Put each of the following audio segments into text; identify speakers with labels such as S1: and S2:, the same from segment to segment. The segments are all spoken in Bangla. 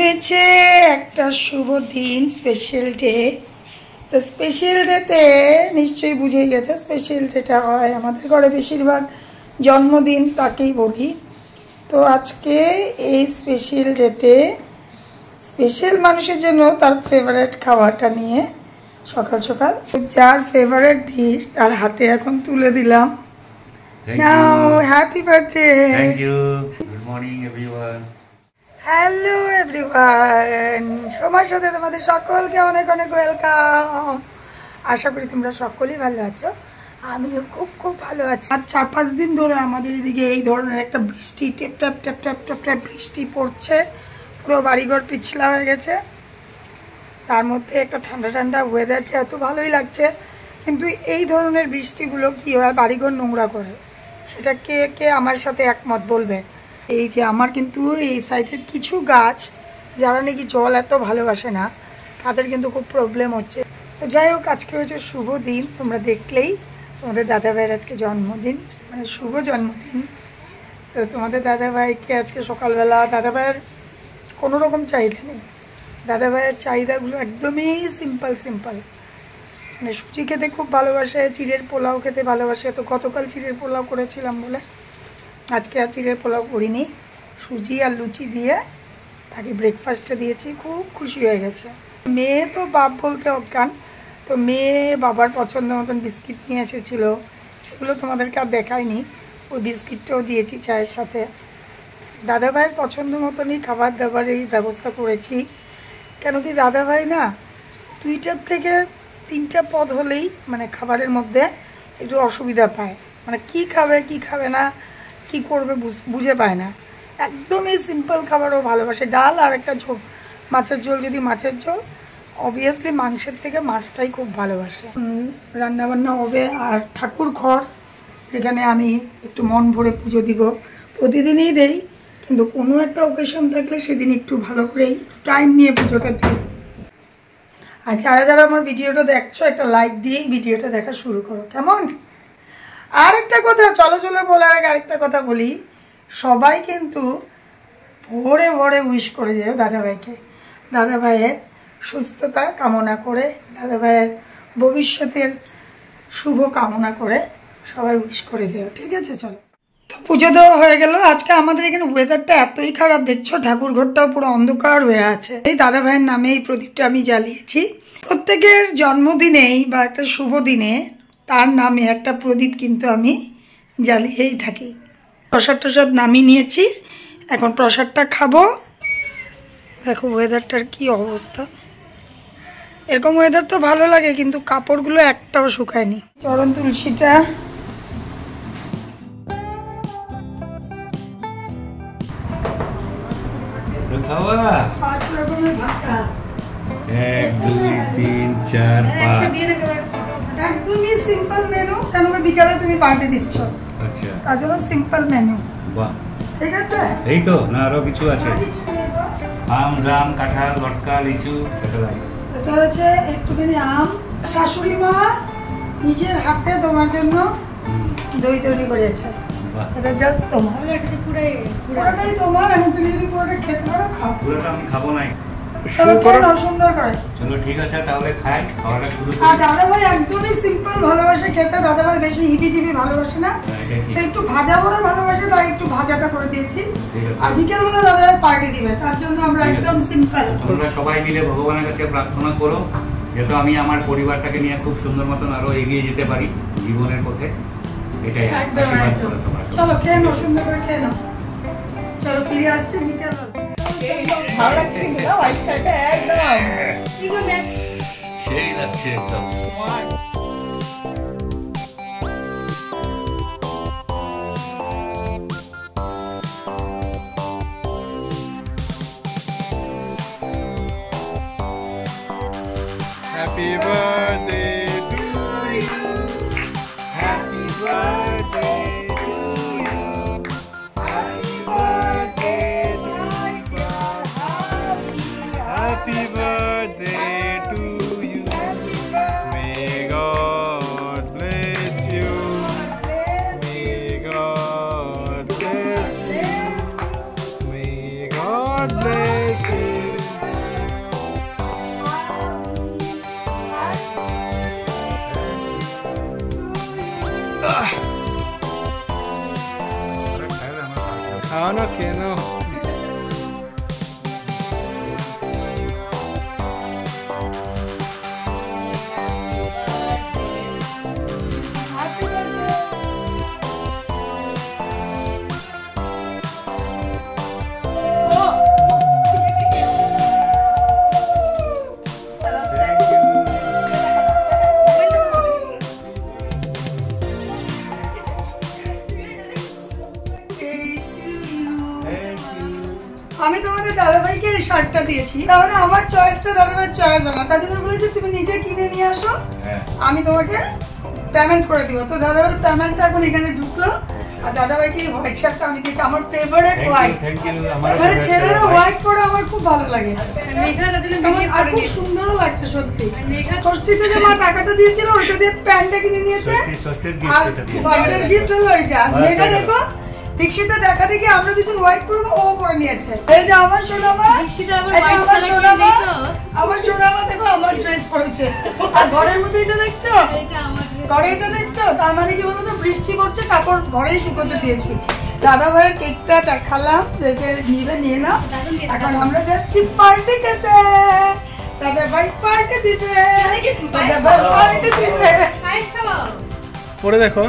S1: হয়েছে একটা শুভ দিন, স্পেশাল ডে। তো স্পেশাল ডেতে নিশ্চয়ই বুঝেই গেছে, স্পেশাল ডেটা হয় আমাদের ঘরে বেশিরভাগ জন্মদিন তাকেই বলি। তো আজকে এই স্পেশাল ডেতে স্পেশাল মানুষের জন্য তার ফেভারিট খাবারটা নিয়ে সকাল সকাল যার ফেভারিট ডিশ তার হাতে এখন তুলে দিলাম। নাও happy birthday.
S2: Thank you. Good morning everyone.
S1: Hello everyone, সময়ের সাথে তোমাদের সকলকে অনেক অনেক ওয়েলকাম। আশা করি তোমরা সকলেই ভালো আছো, আমিও খুব খুব ভালো আছি। আর 4-5 দিন ধরে আমাদের এদিকে এই ধরনের একটা বৃষ্টি, টেপ tap tap tap tap tap বৃষ্টি পড়ছে, পুরো বাড়িঘর পিছলা হয়ে গেছে। তার মধ্যে একটা ঠান্ডা ঠান্ডা ওয়েদার, এত ভালোই লাগছে। কিন্তু এই ধরনের বৃষ্টিগুলো কী হয়, বাড়িঘর নোংরা করে। সেটা কে কে আমার সাথে একমত বলবে। এই যে আমার কিন্তু এই সাইডের কিছু গাছ যারা নাকি জল এত ভালোবাসে না, তাদের কিন্তু খুব প্রবলেম হচ্ছে। তো যাই হোক, আজকে হচ্ছে শুভ দিন, তোমরা দেখলেই তোমাদের দাদাভাইয়ের আজকে জন্মদিন, মানে শুভ জন্মদিন। তো তোমাদের দাদাভাইকে আজকে সকালবেলা, দাদাভাইয়ের কোনো রকম চাহিদা নেই, দাদাভাইয়ের চাহিদাগুলো একদমই সিম্পল সিম্পল। মানে সুজি খেতে খুব ভালোবাসে, চিড়ের পোলাও খেতে ভালোবাসে। তো গতকাল চিড়ের পোলাও করেছিলাম বলে আজকে আর চিড়ের পোলাও করিনি, সুজি আর লুচি দিয়ে তাকে ব্রেকফাস্টে দিয়েছি, খুব খুশি হয়ে গেছে। মেয়ে তো বাপ বলতে অজ্ঞান। তো মেয়ে বাবার পছন্দ মতন বিস্কিট নিয়ে এসেছিলো, সেগুলো তোমাদেরকে আর দেখায়নি। ওই বিস্কিটটাও দিয়েছি চায়ের সাথে। দাদাভাইয়ের পছন্দ মতনই খাবার দাবারের ব্যবস্থা করেছি। কেন কি দাদাভাই না 2টা থেকে 3টা পদ হলেই মানে খাবারের মধ্যে একটু অসুবিধা পায়, মানে কি খাবে কি খাবে না, কি করবে বুঝে পায় না। একদমই সিম্পল খাবারও ভালোবাসে, ডাল আর একটা ঝোল, মাছের ঝোল যদি মাছের ঝোল, অবভিয়াসলি মাংসের থেকে মাছটাই খুব ভালোবাসে। রান্নাবান্না হবে আর ঠাকুর ঘর, যেখানে আমি একটু মন ভরে পুজো দিব, প্রতিদিনই দেই, কিন্তু কোনো একটা ওকেশন থাকলে সেদিন একটু ভালো করেই টাইম নিয়ে পুজোটা দিই। আর যারা যারা আমার ভিডিওটা দেখছো, একটা লাইক দিয়েই ভিডিওটা দেখা শুরু করো, কেমন? আর একটা কথা, চলো চলো বলার আগে আরেকটা কথা বলি। সবাই কিন্তু ভোরে ভোরে উইশ করে যেও দাদাভাইকে, দাদাভাইয়ের সুস্থতা কামনা করে, দাদাভাইয়ের ভবিষ্যতের শুভ কামনা করে সবাই উইশ করে যেও, ঠিক আছে? চলো, তো পুজো দেওয়া হয়ে গেল। আজকে আমাদের এখানে ওয়েদারটা এতই খারাপ, দেখছো ঠাকুর ঘরটাও পুরো অন্ধকার হয়ে আছে। এই দাদাভাইয়ের নামে এই প্রদীপটা আমি জ্বালিয়েছি। প্রত্যেকের জন্মদিনেই বা একটা শুভ দিনে তার নামে একটা প্রদীপ কিন্তু আমি জ্বালিয়েই থাকি। প্রসাদ টসাদ নামিয়ে নিয়েছি, এখন প্রসাদটা খাবো। দেখো ওয়েদারটার কি অবস্থা। এরকম ওয়েদার তো ভালো লাগে, কিন্তু কাপড়গুলো একটাও শুকায়নি। চরণ তুলসীটা
S2: খাওয়া
S1: 5 রকমের ভাজা,
S2: 1 2 3 4 5।
S1: একদমই সিম্পল মেনু, কেন বিকালে তুমি পার্টি দিচ্ছ,
S2: আচ্ছা,
S1: তার জন্য সিম্পল মেনু।
S2: বাহ,
S1: ঠিক আছে।
S2: এই তো না আরো কিছু আছে? আম, জাম, কাঁঠাল, লটকা, লিচু,
S1: এটা হচ্ছে একটুখানি আম। শাশুড়ি মা নিজের হাতে তোমার জন্য দই তৈরি করেছে, এটা জাস্ট তোমার, পুরোটাই তোমার। এবং তুমি যদি পুরোটা খেতে পারো খাও।
S2: পুরোটা আমি খাবো না,
S1: সুন্দর করে।
S2: চলো ঠিক আছে, তাহলে খাই, খাওয়াটা শুরু করি।
S1: আর দাদাভাই একদমই সিম্পল ভালোবাসে খেতে, দাদাভাই বেশি হিবিজিবি ভালোবাসে না, একটু ভাজা করে ভালোবাসে, তাই একটু ভাজাটা করে দিয়েছি। আর বিকেলবেলা দাদাভাই পার্টি দিবে, তার জন্য আমরা একদম সিম্পল।
S2: তোমরা সবাই মিলে ভগবানের কাছে প্রার্থনা করো যাতে আমি আমার পরিবারটাকে নিয়ে খুব সুন্দর মতন আরো এগিয়ে যেতে পারি জীবনের পথে। এটাই
S1: একদম একদম। চলো খেয়ে নাও, সুন্দর করে খেয়ে নাও। চলো ফিরে আসছি বিকেলবেলা। ভালো লাগছে কিন্তু না হোয়াইট শার্টটা, একদম
S2: সেই লাগছে একদম।
S3: Happy birthday to you. Happy birthday to you. Happy birthday to you. Happy birthday to you. May God bless you. May God bless you. May God bless you. no, que no.
S1: আমি তোমাদের দাদাভাইকে এই শার্টটা দিয়েছি, তাহলে আমার চয়েসটা দাদাভাইয়ের চয়েস না, তার জন্য বলেছি তুমি নিজে কিনে নিয়ে আসো, আমি তোমাকে পেমেন্ট করে দিব। তো দাদাভাইয়ের পেমেন্টটা এখন এখানে ঢুকলো, আর দাদাভাইকে এই হোয়াইট শার্টটা আমি দিয়েছি, আমার ফেভারিট হোয়াইট। মানে ছেলেরা হোয়াইট পরে আমার খুব ভালো লাগে, আর খুব সুন্দরও লাগছে সত্যি। ষষ্ঠীতে যে মা টাকাটা দিয়েছিল ওইটা দিয়ে প্যান্টটা কিনে নিয়েছে, আর বার্থডে গিফট হলো ওইটা। মেঘা দেখো দীক্ষিতা দেখা দেখি আমরা দুজন হোয়াইট পরবো, ও পরে নিয়েছে। এই যে আমার সোনামা, আমার সোনামা দেখো আমার ড্রেস পরেছে। আর ঘরের মধ্যে এটা দেখছো, ঘরে এটা দেখছো, তার মানে কি বলতো বৃষ্টি পড়ছে, কাপড় ঘরেই শুকোতে দিয়েছি। দাদা ভাইয়ের কেকটা দেখালাম, যে নিবে নিয়ে নাও। এখন আমরা যাচ্ছি পার্টি খেতে, দাদা ভাই পার্টি দিবে, দাদা ভাই পার্টি দিবে।
S3: পরে দেখো,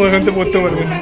S3: ওখান থেকে পড়তে পারবে না।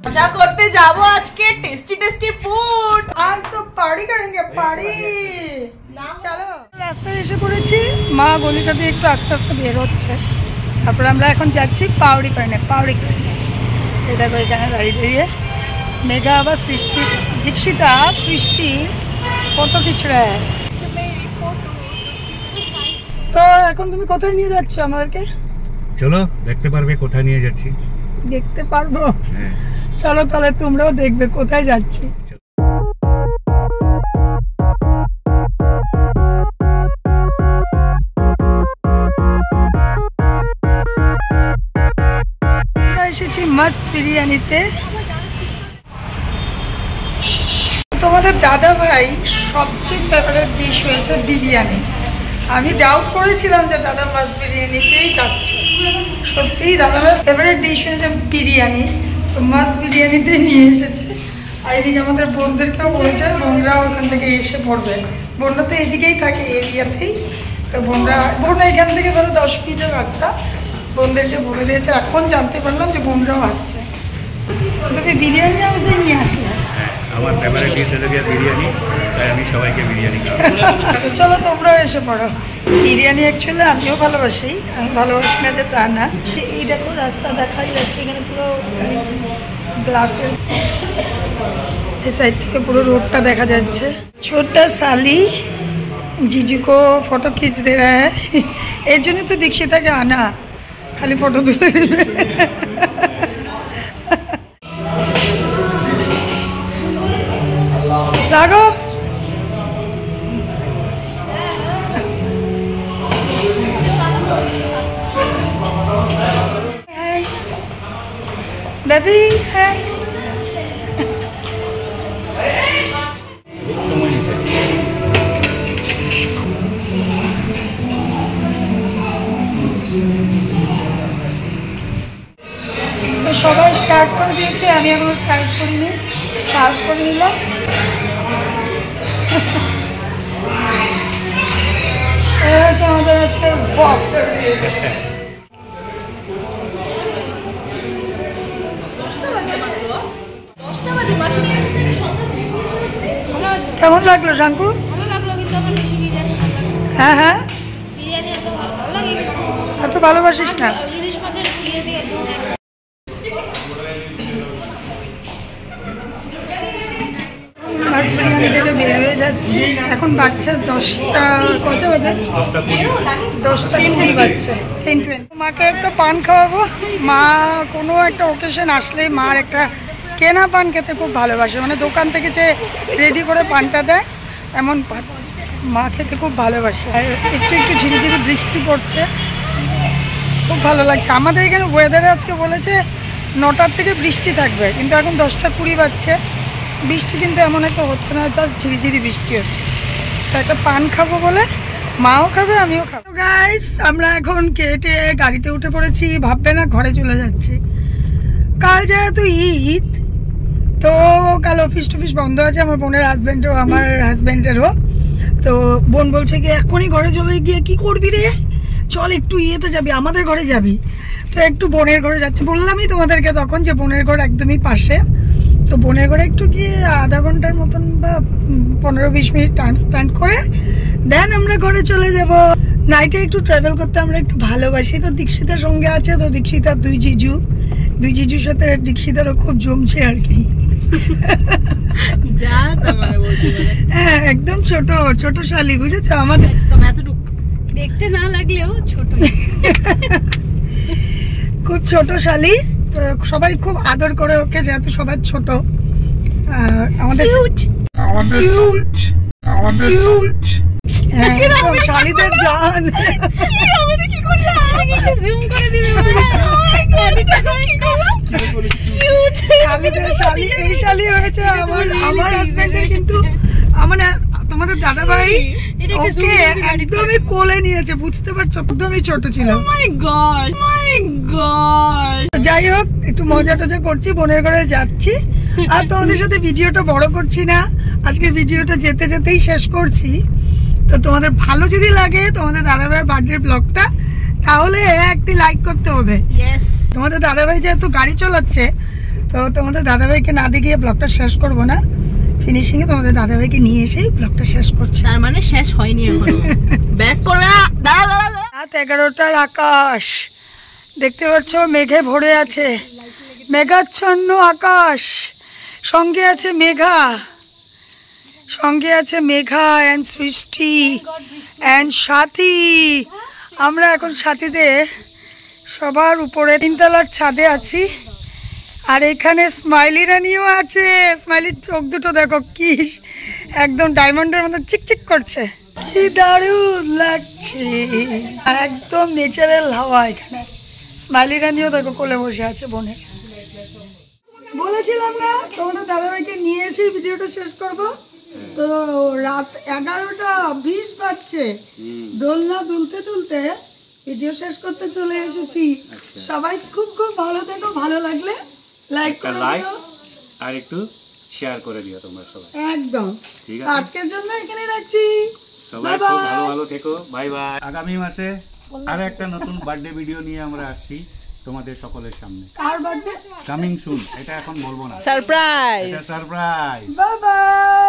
S4: मजा करते जाओ आज के टेस्टी टेस्टी फूड।
S1: आज तो पार्टी करेंगे, पार्टी। চলো রাস্তায় এসে পড়েছি, মা গলিটা দিয়ে একটু আস্তে আস্তে বের হচ্ছে, তারপর আমরা এখন যাচ্ছি পাউরি করে, পাউরি করে। এই দেখো এখানে দাঁড়িয়ে দাঁড়িয়ে মেঘা আবার সৃষ্টি, দীক্ষিতা সৃষ্টি ফটো খিচড়ে। তো এখন তুমি কোথায় নিয়ে যাচ্ছ আমাদেরকে?
S2: চলো দেখতে পারবে কোথায় নিয়ে যাচ্ছি।
S1: দেখতে পারবো? চলো তাহলে তোমরাও দেখবে কোথায় যাচ্ছি। এসেছি মাস্ট বিরিয়ানিতে। তোমাদের দাদা ভাই সবচেয়ে ফেভারিট ডিশ হয়েছে বিরিয়ানি। আমি ডাউট করেছিলাম যে দাদা মাছ বিরিয়ানিতেই যাচ্ছে, সত্যিই দাদা ভাই ফেভারিট ডিশ হয়েছে বিরিয়ানি, তো মাছ বিরিয়ানিতে নিয়ে এসেছে। আর এদিকে আমাদের বোনদেরকেও বলেছে, বোনরাও ওখান থেকে এসে পড়বে। বোনরা তো এদিকেই থাকে এরিয়াতেই, তো বোনরা এখান থেকে ধরো 10 মিনিটের রাস্তা। বোনদেরকে বলে দিয়েছে, এখন জানতে পারলাম যে বোনরাও আসছে। তো তোকে বিরিয়ানি হাউসে নিয়ে আসি।
S2: আমার ফেভারিট ডিশ হলো বিরিয়ানি, তাই আমি সবাইকে বিরিয়ানি খাওয়াবো।
S1: চলো তোমরাও এসে পড়ো। বিরিয়ানি অ্যাকচুয়ালি আমিও ভালোবাসি, আমি ভালোবাসি না যে তা না। এই দেখো রাস্তা দেখাই যাচ্ছে, এখানে পুরো গ্লাসের এই সাইড থেকে পুরো রোডটা দেখা যাচ্ছে। ছোটা সালি জিজুকো ফটো খিচ দে রা হ্যায়, এর জন্য তো দীক্ষিতাকে আনা, খালি ফটো তুলে দিবে। রাঘব বেবি, হ্যাঁ তো সবাই স্টার্ট করে দিয়েছে, আমি এখনো স্টার্ট করিনি, সার্ভ করে নিলাম। আমাদের আজকে বস। কেমন লাগলো শাঙ্কু? হ্যাঁ হ্যাঁ, এত ভালোবাসিস না? মাছ বিরিয়ানি থেকে বের হয়ে যাচ্ছি, এখন বাচ্চা 10টা, কটা বাজে? 10টা 20 বাজছে, 10:20। মাকে একটা পান খাওয়াবো। মা কোনো একটা ওকেশন আসলেই মার একটা কেনা পান খেতে খুব ভালোবাসে, মানে দোকান থেকে যে রেডি করে পানটা দেয় এমন পান মা খেতে খুব ভালোবাসে। আর একটু একটু ঝিরিঝিরি বৃষ্টি পড়ছে, খুব ভালো লাগছে। আমাদের এখানে ওয়েদারে আজকে বলেছে 9টার থেকে বৃষ্টি থাকবে, কিন্তু এখন 10টা 20 বাজছে, বৃষ্টি কিন্তু এমন একটা হচ্ছে না, জাস্ট ঝিরিঝিরি বৃষ্টি হচ্ছে। তো একটা পান খাবো বলে মাও খাবে আমিও খাবো। গাইস আমরা এখন কেটে গাড়িতে উঠে পড়েছি, ভাববে না ঘরে চলে যাচ্ছি। কাল যেহেতু ঈদ, তো কাল অফিস টফিস বন্ধ আছে আমার বোনের হাজবেন্ডও আমার হাজবেন্ডেরও। তো বোন বলছে কি এখনই ঘরে চলে গিয়ে কি করবি রে, চল একটু ইয়েতে যাবি, আমাদের ঘরে যাবি। তো একটু বোনের ঘরে যাচ্ছি, বললামই তোমাদেরকে তখন যে বোনের ঘর একদমই পাশে। তো বোনের ঘরে একটু গিয়ে আধা ঘন্টার মতন বা 15-20 মিনিট টাইম স্পেন্ড করে দেন আমরা ঘরে চলে যাব। নাইটে একটু ট্রাভেল করতে আমরা একটু ভালোবাসি। তো দীক্ষিতার সঙ্গে আছে, তো দীক্ষিতার দুই জিজুর সাথে দীক্ষিতারও খুব জমছে আর কি। হ্যাঁ একদম ছোট শালি, বুঝেছো আমাদের
S4: দেখতে না লাগলেও ছোট,
S1: খুব ছোট শালি। তো সবাই খুব আদর করে ওকে, যেহেতু সবাই ছোট। আমাদের শালিদের জান। এই শালি হয়েছে আমার হাজবেন্ডের, কিন্তু মানে তোমাদের দাদা ভাই ওকে একদমই কোলে নিয়েছে, বুঝতে পারছো, একদমই ছোট ছিল। যাই হোক একটু মজা টজা করছি, বোনের ঘরে যাচ্ছি। আর তোমাদের সাথে ভিডিওটা বড় করছি না, আজকে ভিডিওটা যেতে যেতেই শেষ করছি। তো তোমাদের ভালো যদি লাগে তোমাদের দাদাভাইয়ের বার্থডে ব্লগটা, তাহলে একটি লাইক করতে হবে। তোমাদের দাদাভাই যেহেতু গাড়ি চালাচ্ছে, তো তোমাদের দাদাভাইকে না দেখিয়ে ব্লগটা শেষ করব না, ফিনিশিং এ তোমাদের দাদাভাইকে নিয়ে এসেই ব্লগটা শেষ করছি।
S4: তার মানে শেষ হয়নি এখনো, ব্যাক করবে না।
S1: রাত 11টার আকাশ দেখতে পাচ্ছ, মেঘে ভরে আছে, মেঘাচ্ছন্ন আকাশ, সঙ্গে আছে মেঘা অ্যান্ড সৃষ্টি অ্যান্ড সাথী। আমরা এখন সাথীতে সবার উপরে 3 তলার ছাদে আছি। আর এখানে স্মাইলি রানিও আছে। স্মাইলির চোখ দুটো দেখো কি একদম ডায়মন্ডের মতো চিকচিক করছে, কি দারুণ লাগছে, একদম নেচারাল হাওয়া এখানে। স্মাইলি রানিও দেখো কোলে বসে আছে বোনের। বলেছিলাম না তোমাদের দাদাভাইকে নিয়ে এসে ভিডিওটা শেষ করব। তো রাত 11:20 বাজছে, দোলনা দুলতে দুলতে ভিডিও শেষ করতে চলে এসেছি। সবাই খুব ভালো থেকো, ভালো লাগলে লাইক করে দিও
S2: আর একটু শেয়ার করে দিও তোমরা সবাই।
S1: একদম
S2: ঠিক আছে,
S1: আজকের জন্য এখানে রাখছি।
S2: সবাই খুব ভালো থেকো, বাই বাই। আগামী মাসে আরো একটা নতুন বার্থডে ভিডিও নিয়ে আমরা আসছি তোমাদের সকলের সামনে।
S1: কার বার্থডে?
S2: কামিং সুন, এটা এখন বলবো না,
S4: সারপ্রাইজ।
S2: এটা সারপ্রাইজ।
S1: Bye bye.